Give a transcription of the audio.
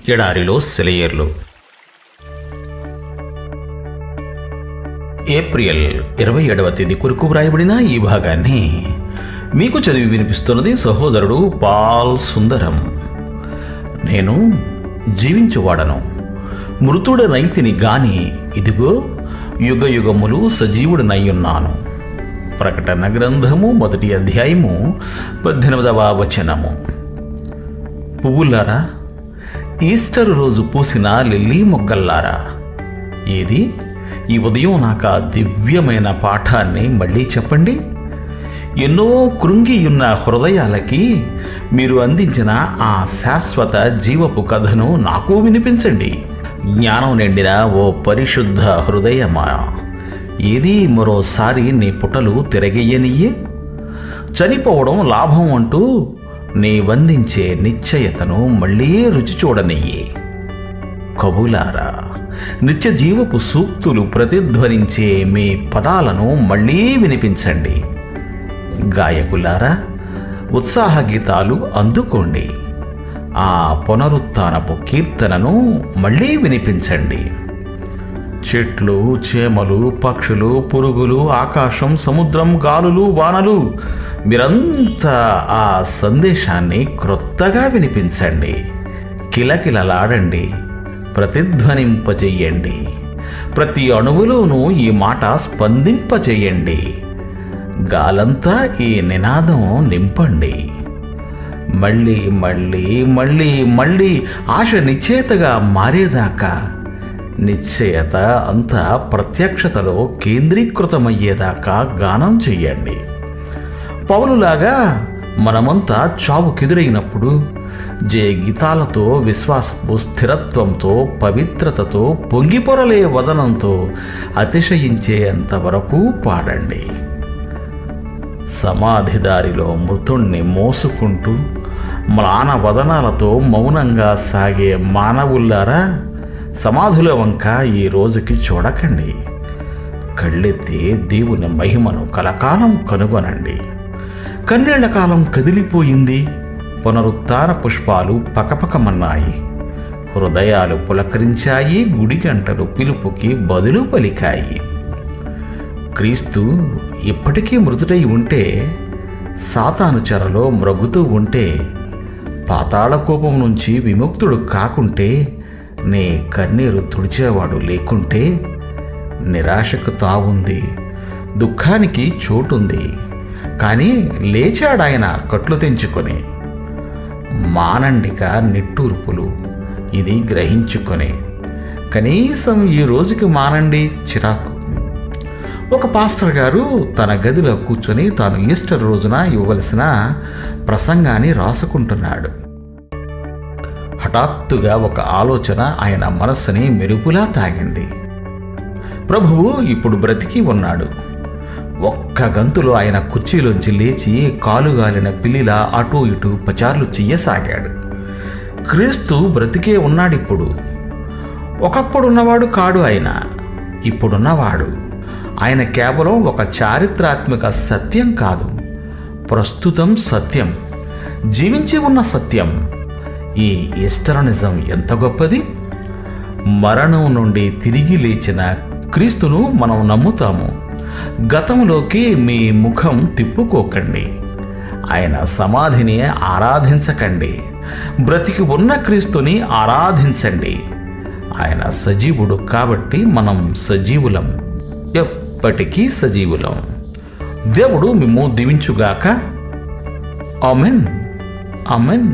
ఎడారిలో సెలయేర్లు. ఏప్రిల్ 27వ తేదీ కొరకు వ్రాయబడిన ఈ భాగాన్ని మీకు చదివి వినిపిస్తున్నది సహోదరుడు పాల్ సుందరం. నేను జీవించువాడను, మృతుడనైతిని గాని ఇదిగో యుగ యుగములు సజీవుడనయ్యున్నాను. ప్రకటన గ్రంథము 1వ అధ్యాయము 18వ వచనము. పువ్వులారా, ఈస్టర్ రోజు పూసిన లిల్లీ మొగ్గల్లారా, ఏది ఈ ఉదయం నాకు ఆ దివ్యమైన పాఠాన్ని మళ్ళీ చెప్పండి. ఎన్నో కృంగియున్న హృదయాలకి మీరు అందించిన ఆ శాశ్వత జీవపు కథను నాకు వినిపించండి. జ్ఞానం నిండిన ఓ పరిశుద్ధ హృదయమా, ఏది మరోసారి నీ పుటలు తిరగేయనియ్యే. చనిపోవడం లాభం అంటూ నీ వందించే నిశ్చయతను మళ్ళీ రుచి చూడనియ్యి. కవులారా, నిత్య జీవపు సూక్తులు ప్రతిధ్వనించే మీ పదాలను మళ్ళీ వినిపించండి. గాయకులారా, ఉత్సాహ గీతాలు అందుకోండి. ఆ పునరుత్థానపు కీర్తనను మళ్ళీ వినిపించండి. చెట్లు, చేమలు, పక్షులు, పురుగులు, ఆకాశం, సముద్రం, గాలులు, వానలు, మీరంతా ఆ సందేశాన్ని క్రొత్తగా వినిపించండి. కిలకిలలాడండి, ప్రతిధ్వనింపచేయండి. ప్రతి అణువులోనూ ఈ మాట స్పందింపచేయండి. గాలంతా ఈ నినాదం నింపండి. మళ్ళీ మళ్ళీ మళ్ళీ మళ్ళీ ఆశ నిశ్చయతగా మారేదాకా, నిశ్చయత అంతా ప్రత్యక్షతలో కేంద్రీకృతమయ్యేదాకా గానం చెయ్యండి. పౌలులాగా మనమంతా చావుకెదురైనప్పుడు జయ గీతాలతో, విశ్వాసపు స్థిరత్వంతో, పవిత్రతతో, పొంగిపొరలే వదనంతో అతిశయించేంతవరకు పాడండి. సమాధి దారిలో మృతుణ్ణి మోసుకుంటూ మ్లాన వదనాలతో మౌనంగా సాగే మానవుల్లారా, సమాధుల వంక ఈ రోజుకి చూడకండి. కళ్ళెత్తి దేవుని మహిమను కలకాలం కనుగొనండి. కన్నీళ్ల కాలం కదిలిపోయింది. పునరుత్థాన పుష్పాలు పకపకమన్నాయి. హృదయాలు పులకరించాయి. గుడి గంటలు పిలుపుకి బదులు పలికాయి. క్రీస్తు ఇప్పటికీ మృతుడై ఉంటే, సాతాను చెరలో మ్రొగుతూ ఉంటే, పాతాళ కోపం నుంచి విముక్తుడు కాకుంటే, నీ కన్నీరు తుడిచేవాడు లేకుంటే, నిరాశకు తావుంది, దుఃఖానికి చోటుంది. కానీ లేచాడాయన కట్లు తెంచుకొని. మానండిక నిట్టూర్పులు, ఇది గ్రహించుకొని కనీసం ఈ రోజుకి మానండి చిరాకు. ఒక పాస్టర్ గారు తన గదిలో కూర్చొని తాను ఈస్టర్ రోజున ఇవ్వవలసిన ప్రసంగాన్ని రాసుకుంటున్నాడు. హఠాత్తుగా ఒక ఆలోచన ఆయన మనస్సుని మెరుపులా తాగింది. ప్రభువు ఇప్పుడు బ్రతికి ఉన్నాడు. ఒక్క గంతులో ఆయన కుర్చీలోంచి లేచి కాలుగాలిన పిల్లిలా అటూ ఇటూ పచార్లు చెయ్యసాగాడు. క్రీస్తు బ్రతికే ఉన్నాడిప్పుడు. ఒకప్పుడున్నవాడు కాడు ఆయన, ఇప్పుడున్నవాడు. ఆయన కేవలం ఒక చారిత్రాత్మక సత్యం కాదు, ప్రస్తుతం సత్యం, జీవించి ఉన్న సత్యం. ఈ ఈస్టరనిజం ఎంత గొప్పది! మరణం నుండి తిరిగి లేచిన క్రీస్తును మనం నమ్ముతాము. గతంలోకి మీ ముఖం తిప్పుకోకండి. ఆయన సమాధిని ఆరాధించకండి. బ్రతికి ఉన్న క్రీస్తుని ఆరాధించండి. ఆయన సజీవుడు కాబట్టి మనం సజీవులం, ఎప్పటికీ సజీవులం. దేవుడు మిమ్ము దీవించుగాక. Amen, amen.